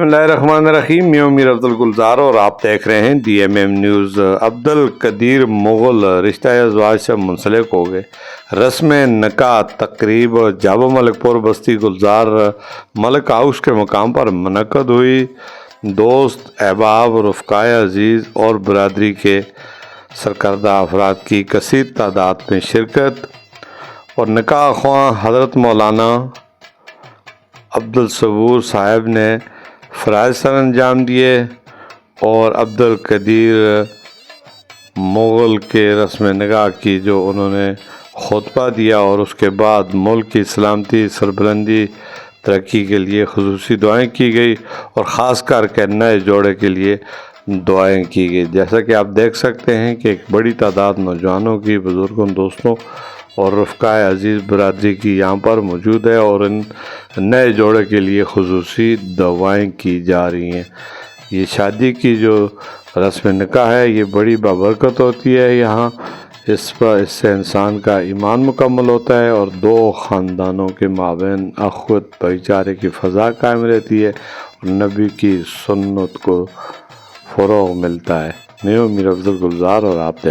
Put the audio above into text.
بسم اللہ الرحمن الرحیم، میں امیر عبد الگلزار اور آپ دیکھ رہے ہیں DMM نیوز۔ عبدالقدیر مغل رشتہ ازواج سے منسلک ہو گئے۔ رسم نکاح تقریب جابو ملک پور بستی گلزار ملک ہاؤس کے مقام پر منعقد ہوئی۔ دوست، احباب، رفقائے عزیز اور برادری کے سرکردہ افراد کی کثیر تعداد میں شرکت اور نکاح خواں حضرت مولانا عبدالصبور صاحب نے فرائض سر انجام دیے اور عبدالقدیر مغل کے رسم نکاح کی جو انہوں نے خطبہ دیا اور اس کے بعد ملک کی سلامتی، سربلندی، ترقی کے لیے خصوصی دعائیں کی گئی اور خاص کر کے نئے جوڑے کے لیے دعائیں کی گئی۔ جیسا کہ آپ دیکھ سکتے ہیں کہ ایک بڑی تعداد نوجوانوں کی، بزرگوں، دوستوں اور رفقائے عزیز برادری کی یہاں پر موجود ہے اور ان نئے جوڑے کے لیے خصوصی دعائیں کی جا رہی ہیں۔ یہ شادی کی جو رسم نکاح ہے یہ بڑی بابرکت ہوتی ہے یہاں، اس سے انسان کا ایمان مکمل ہوتا ہے اور دو خاندانوں کے مابین اخوت بھائی چارے کی فضا قائم رہتی ہے اور نبی کی سنت کو فروغ ملتا ہے۔ میں امیر عبد الگلزار اور آپ دیکھ